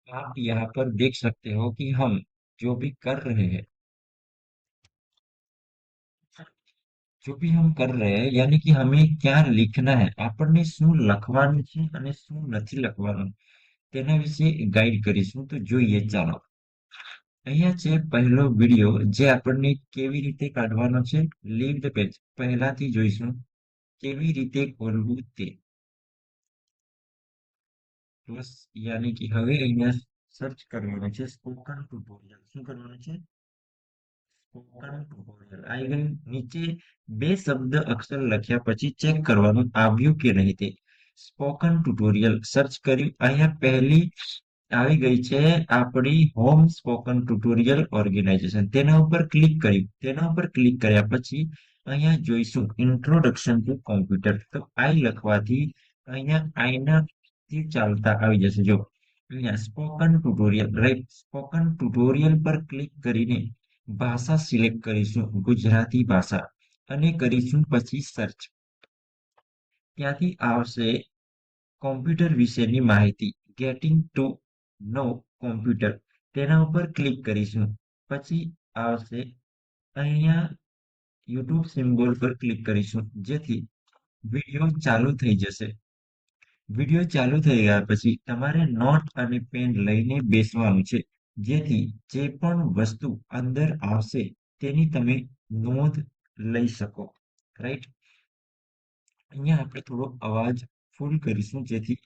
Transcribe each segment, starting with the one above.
आप यहाँ पर देख सकते हो कि हम जो भी कर रहे हैं, जो भी हम कर रहे हैं, यानी कि हमें क्या लिखना है, આપણને શું લખવાનું છે અને શું નથી લખવાનું, તેના વિશે ગાઈડ કરીશું. તો જોઈએ, ચાલો. અહીંયા છે પહેલો વિડિયો, જે આપણને કેવી રીતે કાઢવાનો છે. લીવ ધ પેજ પહેલાથી જોઈશું, કેવી રીતે ખોલવું તે. બસ, યાની કે હવે અહીંયા સર્ચ કરવાનું છે સ્પોકન ટ્યુટોરિયલ. શું કરવાનું છે? સ્પોકન ટ્યુટોરિયલ આવી ગયું. નીચે બે શબ્દ અક્ષર લખ્યા પછી ચેક કરવાનું આવ્યું કે નહીં તે. સ્પોકન ટ્યુટોરિયલ સર્ચ કર્યું, અહીંયા પહેલી આવી ગઈ છે આપણી હોમ સ્પોકન ટ્યુટોરિયલ ઓર્ગેનાઇઝેશન. તેના ઉપર ક્લિક કર્યું. તેના ઉપર ક્લિક કર્યા પછી અહીંયા જોઈશું ઇન્ટ્રોડક્શન ટુ કોમ્પ્યુટર. તો આઈ લખવાથી અહીંયા આઈના થી ચાલતા આવી જશે. જો અહીંયા spoken tutorial, right, spoken tutorial પર ક્લિક કરીને ભાષા સિલેક્ટ કરીશું, ગુજરાતી ભાષા, અને કરીશું પછી સર્ચ. ત્યાંથી આવશે કોમ્પ્યુટર વિશેની માહિતી, ગેટિંગ ટુ નો કોમ્પ્યુટર. તેના ઉપર ક્લિક કરીશું. પછી આવશે અહીંયા યુટ્યુબ સિમ્બોલ પર ક્લિક કરીશું, જેથી વિડીયો ચાલુ થઈ જશે. વિડીયો ચાલુ થઈ ગયા પછી તમારે નોટ અને પેન લઈને બેસવાનું છે, જેથી જે પણ વસ્તુ અંદર આવશે તેની તમે નોંધ લઈ શકો. રાઈટ. અહીંયા આપણે થોડો અવાજ ફૂલ કરીશું, જેથી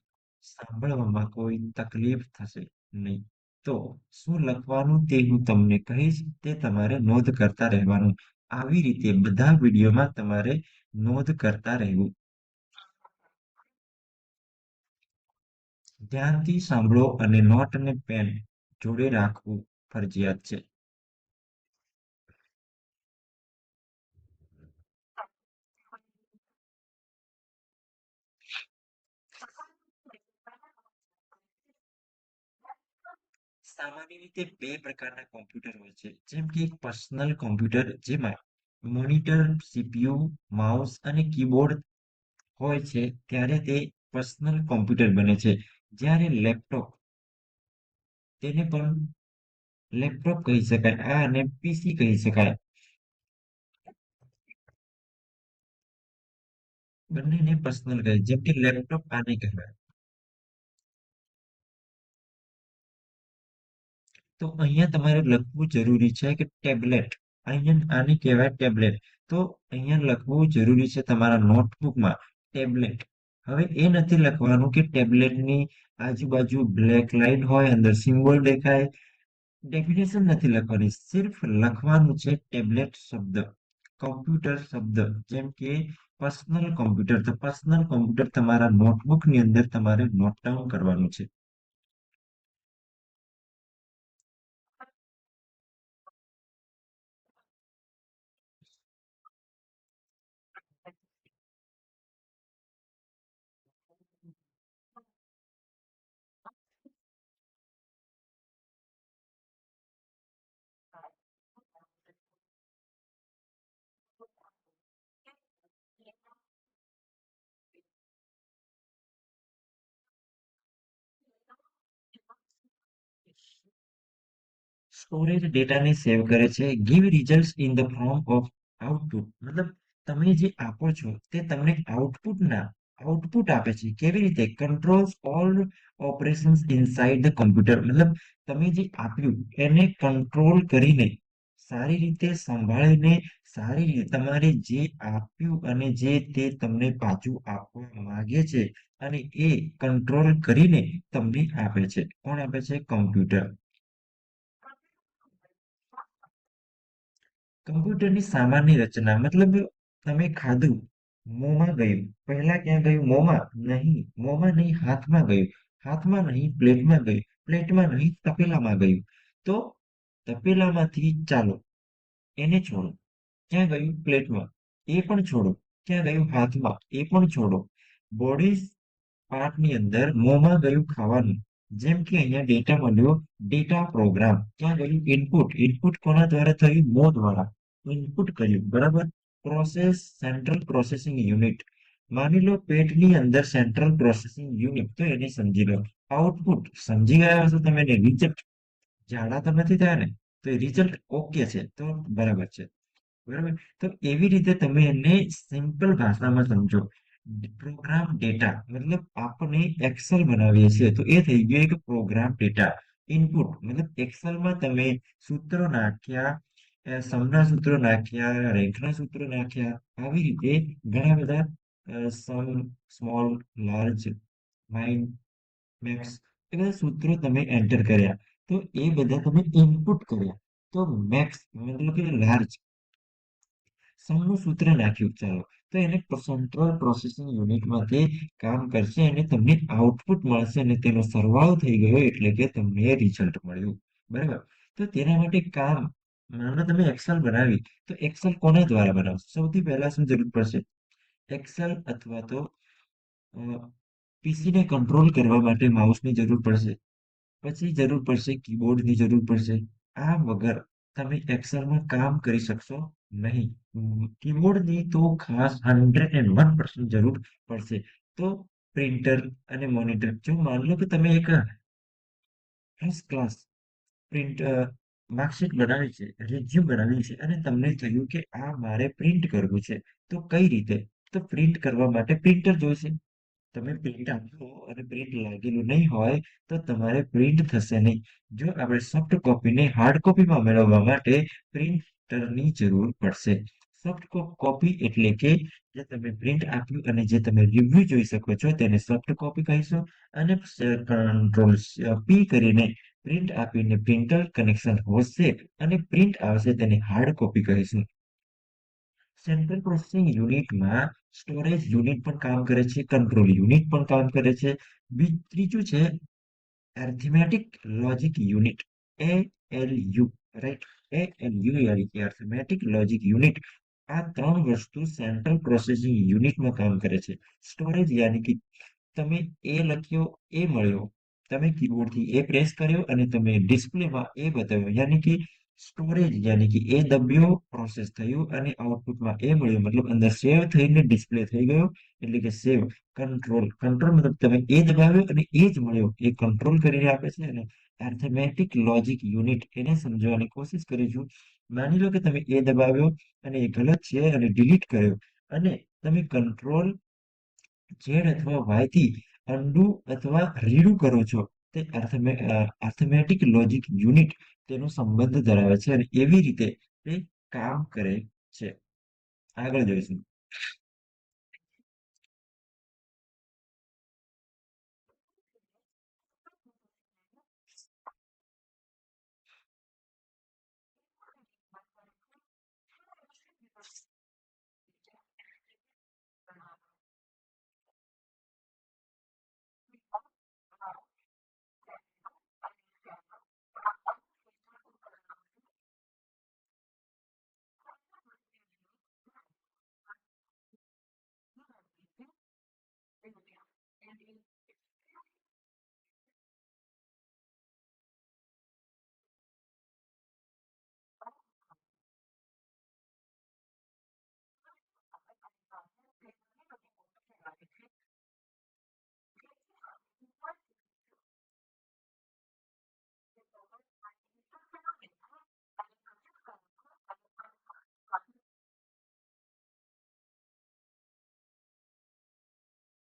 સાંભળવામાં કોઈ તકલીફ થશે નહીં. તો શું લખવાનું તે હું તમને કહીશ, તે તમારે નોંધ કરતા રહેવાનું. આવી રીતે બધા વિડીયોમાં તમારે નોંધ કરતા રહેવું. ધ્યાનથી સાંભળો અને નોટ અને પેન જોડે રાખવું ફરજિયાત છે. સામાન્ય રીતે બે પ્રકારના કોમ્પ્યુટર હોય છે. જેમ કે એક પર્સનલ કોમ્પ્યુટર, જેમાં મોનિટર, સીપીયુ, માઉસ અને કીબોર્ડ હોય છે, ત્યારે તે પર્સનલ કોમ્પ્યુટર બને છે. જ્યારે લેપટોપ, તેને પણ લેપટોપ કહી શકાય, આ અને પીસી કહી શકાય. બંનેને પર્સનલ કહે, જેમ કે લેપટોપ આને કહેવાય. તો અહીંયા તમારે લખવું જરૂરી છે કે ટેબ્લેટ. અહીંયા આને કહેવાય ટેબ્લેટ. તો અહીંયા લખવું જરૂરી છે તમારા નોટબુકમાં ટેબ્લેટ. હવે એ નથી લખવાનું કે ટેબ્લેટની આજુબાજુ બ્લેક લાઈન હોય, અંદર સિમ્બોલ દેખાય. ડેફિનેશન નથી લખવાની, સિર્ફ લખવાનું છે ટેબ્લેટ શબ્દ, કોમ્પ્યુટર શબ્દ. જેમ કે પર્સનલ કોમ્પ્યુટર, તો પર્સનલ કોમ્પ્યુટર તમારા નોટબુકની અંદર તમારે નોટ ડાઉન કરવાનું છે. સ્ટોરેજ ડેટાને સેવ કરે છે. Give result in the form of output, મતલબ તમે જે આપો છો તે તમને આઉટપુટ આપે છે. કેવી રીતે? Controls all operations inside the computer, મતલબ તમે જે આપ્યું એને કંટ્રોલ કરીને, સારી રીતે સંભાળીને, સારી રીતે તમારે જે આપ્યું અને જે તે તમને પાછું આપવા માંગે છે, અને એ કંટ્રોલ કરીને તમને આપે છે. કોણ આપે છે? કોમ્પ્યુટર. કમ્પ્યુટરની સામાન્ય રચના, મતલબ તમે ખાધું, મોંમાં ગયું, પહેલા ક્યાં ગયું? મોંમાં નહીં, મોંમાં નહીં, હાથમાં ગયું, હાથમાં નહીં, પ્લેટમાં ગયું, પ્લેટમાં નહીં, તપેલામાં ગયું. તો તપેલામાંથી ચાલો, એને છોડો, ક્યાં ગયું? પ્લેટમાં. એ પણ છોડો, ક્યાં ગયું? હાથમાં. એ પણ છોડો. બોડી પાર્ટની અંદર મોંમાં ગયું ખાવાનું. જેમ કે અહીંયા ડેટા મળ્યો, ડેટા પ્રોગ્રામ. ક્યાં ગયું? ઇનપુટ. ઇનપુટ કોના દ્વારા થયું? મોં દ્વારા ઇનપુટ કર્યું, બરાબર. Process, central processing unit. માની લો પેટની અંદર સેન્ટ્રલ પ્રોસેસિંગ યુનિટ, તો એને સમજી લો. આઉટપુટ સમજી ગયા હશો તમે, ને રિઝલ્ટ જાડા તો નથી થયા ને, તો એ રિઝલ્ટ ઓકે છે, તો બરાબર છે. બરાબર. તો એવી રીતે તમે એને સિમ્પલ ભાષામાં સમજો. પ્રોગ્રામ ડેટા મતલબ આપણે એક્સેલ બનાવીએ છીએ, તો એ થઈ ગયું એક પ્રોગ્રામ ડેટા. ઇનપુટ મતલબ એક્સેલમાં તમે સૂત્રો નાખ્યા, સમના સૂત્રો નાખ્યા, રેન્કના સૂત્રો નાખ્યા, આવી રીતે ઘણા બધા સમ, સ્મોલ, લાર્જ, માઇન, મેક્સ, એ બધા સૂત્રો તમે એન્ટર કર્યા, તો એ બધા તમે ઇનપુટ કર્યા. તો મેક્સ મતલબ કે લાર્જ સમનું સૂત્ર નાખ્યું, ચાલો. તો એને સેન્ટ્રલ પ્રોસેસિંગ યુનિટમાંથી કામ કરશે અને તમને આઉટપુટ મળશે, અને તેનો સરવાળો થઈ ગયો એટલે કે તમને રિઝલ્ટ મળ્યું. બરાબર. તો તેના માટે કામ, માનો તમે એક્સેલ બનાવી, તો એક્સેલ કોના દ્વારા બનાવશો? સૌથી પહેલા શું જરૂર પડશે? એક્સેલ અથવા તો પીસીને કંટ્રોલ કરવા માટે માઉસની જરૂર પડશે. પછી જરૂર પડશે કીબોર્ડની જરૂર પડશે. આ વગર તમે એક્સેલમાં કામ કરી શકશો નહીં. કીબોર્ડની તો ખાસ 101% જરૂર પડશે. તો પ્રિન્ટર અને મોનિટર, જો માન લો કે તમે એક ફર્સ્ટ ક્લાસ પ્રિન્ટ માર્કશીટ બનાવી છે, રિઝ્યુમ બનાવી છે, અને તમને થયું કે આ મારે પ્રિન્ટ કરવું છે, તો કઈ રીતે? તો પ્રિન્ટ કરવા માટે પ્રિન્ટર જોઈશે. તમે પ્રિન્ટ આપો અને પ્રિન્ટ લાગેલું નહીં હોય, તો તમારે પ્રિન્ટ થશે નહીં. જો આપણે સોફ્ટ કોપીને હાર્ડ કોપીમાં મેળવવા માટે પ્રિન્ટરની જરૂર પડશે. સોફ્ટ કોપી એટલે કે જે તમે પ્રિન્ટ આપ્યું અને જે તમે રિવ્યુ જોઈ શકો છો, તેને સોફ્ટ કોપી કહીશું. અને કંટ્રોલ પી કરીને પ્રિન્ટ આપીને પ્રિન્ટર કનેક્શન હોશે અને પ્રિન્ટ આવશે, તેને હાર્ડ કોપી કહીશું. સેન્ટ્રલ પ્રોસેસિંગ યુનિટમાં સ્ટોરેજ યુનિટ પણ કામ કરે છે, કંટ્રોલ યુનિટ પણ કામ કરે છે. ત્રીજું છે એર્થમેટિક logic unit, ALU, right? ALU યાની કે એર્થમેટિક લોજિક યુનિટ. આ ત્રણ વસ્તુ સેન્ટ્રલ પ્રોસેસિંગ યુનિટમાં કામ કરે છે. સ્ટોરેજ યાની કે તમે એ લખ્યો, એ મળ્યો, તમે કીબોર્ડથી એ પ્રેસ કર્યો અને તમે ડિસ્પ્લેમાં એ બતાવ્યો, યાની કે સ્ટોરેજ યાની કે એ દબ્યો, પ્રોસેસ થયું અને આઉટપુટમાં એ મળ્યું, મતલબ અંદર સેવ થઈને ડિસ્પ્લે થઈ ગયો, એટલે કે સેવ. કંટ્રોલ, કંટ્રોલ મતલબ તમે એ દબાવ્યો અને એ જ મળ્યો, એ કંટ્રોલ કરીને આપે છે. અને એર્થમેટિક લોજિક યુનિટ, એને સમજવાની કોશિશ કરીશું. માની લો કે તમે એ દબાવ્યો અને એ ગલત છે અને ડિલીટ કર્યો, અને તમે કંટ્રોલ ઝેડ અથવા વાય થી અન્ડુ અથવા રીડુ કરો છો, તે અર્થમેટિક લોજિક યુનિટ તેનો સંબંધ ધરાવે છે, અને એવી રીતે તે કામ કરે છે. આગળ જોઈશું.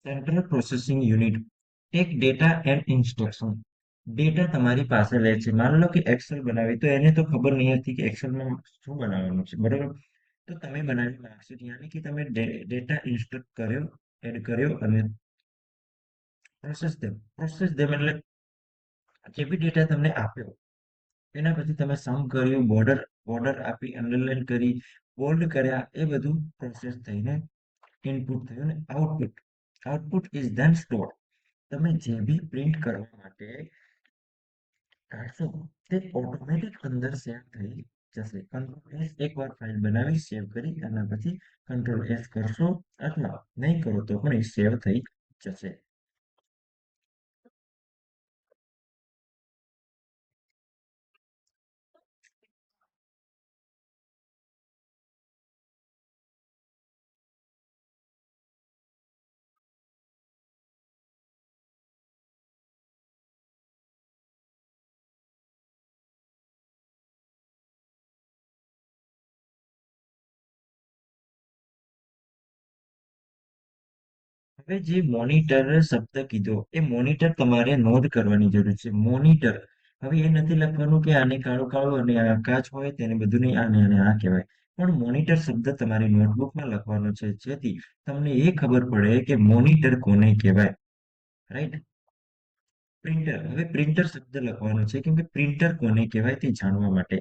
Central processing unit take data and instruction. Data તમારી પાસે લે છે. માની લો કે એક્સેલ બનાવી, તો એને તો ખબર નહીં હતી કે એક્સેલમાં શું બનાવવાનું છે, બરાબર? તો તમે બનાવી માર્કશીટ, યાની કે તમે ડેટા ઇન્સ્ટ્રક્ટ કર્યો, એડ કર્યો અને પ્રોસેસ દેમ એટલે જે બી ડેટા તમને આપ્યો, એના પછી તમે સમ કર્યું, બોર્ડર આપી, અંડરલાઈન કરી, બોલ્ડ કર્યા, એ બધું પ્રોસેસ થઈને ઇનપુટ થયું ને આઉટપુટ ઇઝ ધેન સ્ટોર. તમે જે બી પ્રિન્ટ કરવા માટે કાઢશો, તે ઓટોમેટિક અંદર સેવ થઈ જશે. કંટ્રોલ એસ, એકવાર ફાઇલ બનાવી સેવ કરી, એના પછી કંટ્રોલ એસ કરશો અથવા નહીં કરો તો પણ એ સેવ થઈ જશે. હવે જે મોનિટર શબ્દ કીધો એ મોનિટર તમારે નોંધ કરવાની જરૂર છે. મોનિટર, હવે એ નથી લખવાનું કે આને કાળું કાળું અને આ કાચ હોય તેને બધું નહીં, આને અને આ કહેવાય. પણ મોનિટર શબ્દ તમારી નોટબુકમાં લખવાનો છે, જેથી તમને એ ખબર પડે કે મોનિટર કોને કહેવાય. રાઈટ. પ્રિન્ટર, હવે પ્રિન્ટર શબ્દ લખવાનો છે, કેમ કે પ્રિન્ટર કોને કહેવાય તે જાણવા માટે.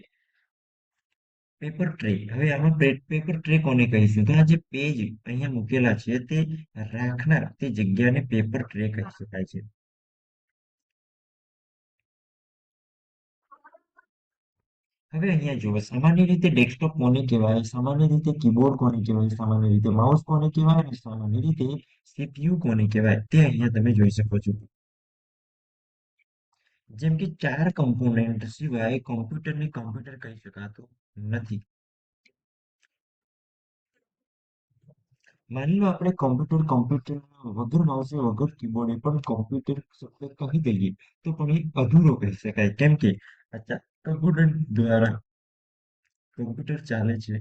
પેપર ટ્રે, હવે આમાં પેપર ટ્રે કોને કહીશું, તો આ જે પેજ અહીંયા મૂકેલા છે તે રાખનાર તે જગ્યાને પેપર ટ્રે કહી શકાય છે. હવે અહીંયા જુઓ, સામાન્ય રીતે ડેસ્કટોપ કોને કહેવાય, સામાન્ય રીતે કીબોર્ડ કોને કહેવાય, સામાન્ય રીતે માઉસ કોને કહેવાય અને સામાન્ય રીતે સીપીયુ કોને કહેવાય તે અહીંયા તમે જોઈ શકો છો. જેમ કે 4 કમ્પોનેન્ટ સિવાય કોમ્પ્યુટરને કમ્પ્યુટર કહી શકાતું નથી. માની લો આપણે કોમ્પ્યુટર વગર માઉસે વગર કીબોર્ડે પણ કોમ્પ્યુટર શબ્દ કહી દઈએ તો પણ એ અધૂરો કહી શકાય, કેમ કે અચ્છા કમ્પ્યુટર દ્વારા કમ્પ્યુટર ચાલે છે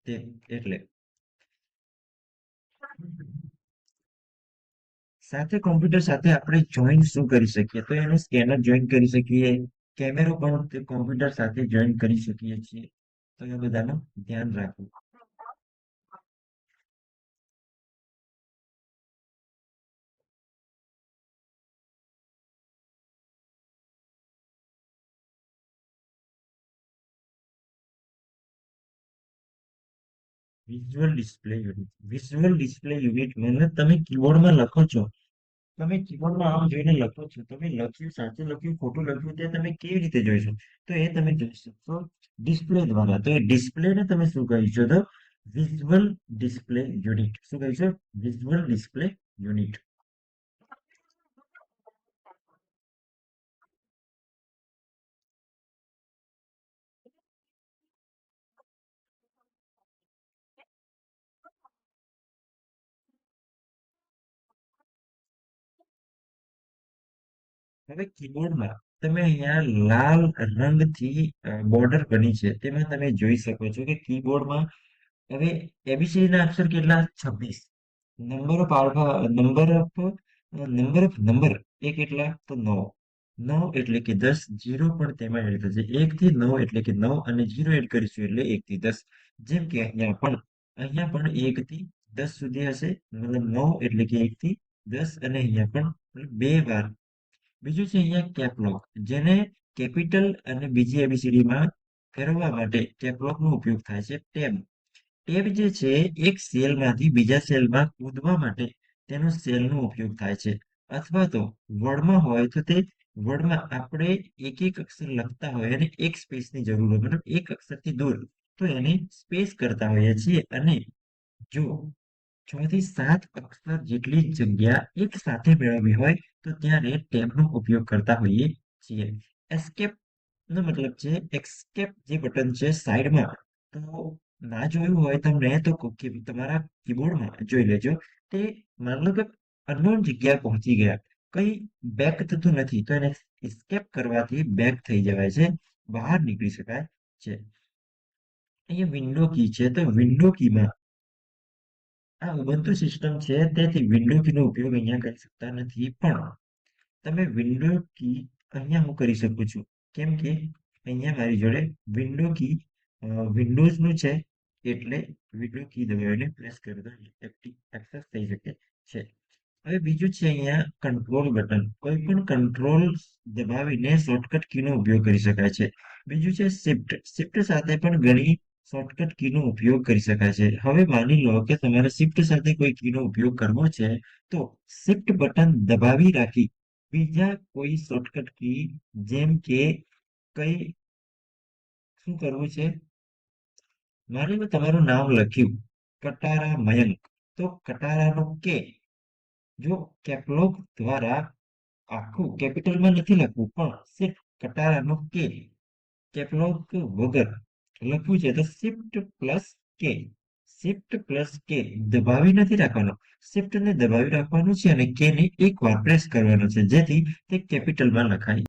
તે એટલે. સાથે કોમ્પ્યુટર સાથે આપણે જોઈન શું કરી શકીએ, તો એને સ્કેનર જોઈન કરી શકીએ, કેમેરો પણ તે કોમ્પ્યુટર સાથે જોઈન કરી શકીએ છીએ. તો એ બધાનું ધ્યાન રાખવું. વિઝ્યુઅલ ડિસ્પ્લે યુનિટ મતલબ તમે કીબોર્ડમાં લખો છો, તમે કીબોર્ડમાં આમ જોઈને લખો છો, તમે લખ્યું સાચું લખ્યું ખોટું લખ્યું તે તમે કેવી રીતે જોઈશો, તો એ તમે જોઈ શકશો ડિસ્પ્લે દ્વારા. તો એ ડિસ્પ્લેને તમે શું કહીશો, તો વિઝ્યુઅલ ડિસ્પ્લે યુનિટ. શું કહીશો? Visual display unit. હવે કીબોર્ડમાં તમે અહીંયા લાલ રંગથી બોર્ડર બની છે તેમાં તમે જોઈ શકો છો કે કીબોર્ડમાં હવે એબીસીડી ના અક્ષર કેટલા? 26. નંબર ઓફ આલ્ફા, નંબર એ કેટલા? તો 9. 9 એટલે કે 10. 0 પણ તેમાં એડ થશે. 1 થી 9 એટલે કે 9 અને 0 એડ કરીશું એટલે 1 થી 10. જેમ કે અહીંયા પણ 1 થી 10 સુધી હશે, મતલબ 9 એટલે કે 1 થી 10 અને અહીંયા પણ બે વાર. બીજું છે અહીંયા કેપલોક, જેને કેપિટલ અને બીજી એબીસીડી માં ફેરવવા માટે કેપલોક નો ઉપયોગ થાય છે. ટેબ, ટેબ જે છે એક સેલમાંથી બીજા સેલમાં કૂદવા માટે તેનો સેલનો ઉપયોગ થાય છે. અથવા તો વર્ડમાં હોય તો તે વર્ડમાં આપણે એક એક અક્ષર લખતા હોય અને એક સ્પેસની જરૂર હોય, મતલબ એક અક્ષરથી દૂર, તો એને સ્પેસ કરતા હોઈએ છીએ. અને જો 6 થી 7 અક્ષર જેટલી જગ્યા એક સાથે મેળવવી હોય તો ત્યારે ટેબનો ઉપયોગ કરતા હોઈએ છીએ. એસ્કેપ નો મતલબ છે એસ્કેપ, જે બટન છે સાઈડમાં, તો ના જોયું હોય તમને તો તમારા કીબોર્ડમાં જોઈ લેજો. તે મતલબ કે અનનોન જગ્યાએ પહોંચી ગયા, કઈ બેક થતું નથી, તો એને એસ્કેપ કરવાથી બેક થઈ જવાય છે, બહાર નીકળી શકાય છે. અહીંયા વિન્ડો કી છે, તો વિન્ડો કીમાં આ ઉબુન્ટુ સિસ્ટમ છે તેથી વિન્ડો કીનો ઉપયોગ અહીંયા કરી શકતા નથી. પણ તમે વિન્ડો કી અહીંયા હું કરી શકું છું, કેમ કે અહીંયા મારી જોડે વિન્ડો કી વિન્ડોઝનું છે, એટલે વિન્ડો કી દબાવીને પ્રેસ કરી દો, એક્સેસ થઈ શકે છે. હવે બીજું છે અહીંયા કંટ્રોલ બટન, કોઈ પણ કંટ્રોલ દબાવીને શોર્ટકટ કીનો ઉપયોગ કરી શકાય છે. બીજું છે શિફ્ટ, શિફ્ટ સાથે પણ ઘણી શોર્ટકટ કીનો ઉપયોગ કરી શકાય છે. હવે માની લો કે તમારે શિફ્ટ સાથે કોઈ કીનો ઉપયોગ કરવો છે, તો શિફ્ટ બટન દબાવી રાખી બીજા કોઈ શોર્ટકટ કી, જેમ કે કઈ શું કરવું છે, માની લો તમારું નામ લખ્યું કટારા મયંક, તો કટારાનો કે જો કેપલોક દ્વારા આખું કેપિટલમાં નથી લખવું પણ સિર્ફ કટારાનો કે કેપલોક વગર લખવું છે, તો શિફ્ટ પ્લસ કે, શિફ્ટ પ્લસ કે દબાવી નથી રાખવાનો, શિફ્ટ ને દબાવી રાખવાનું છે અને કે ને એક વાર પ્રેસ કરવાનો છે, જેથી તે કેપિટલમાં લખાય.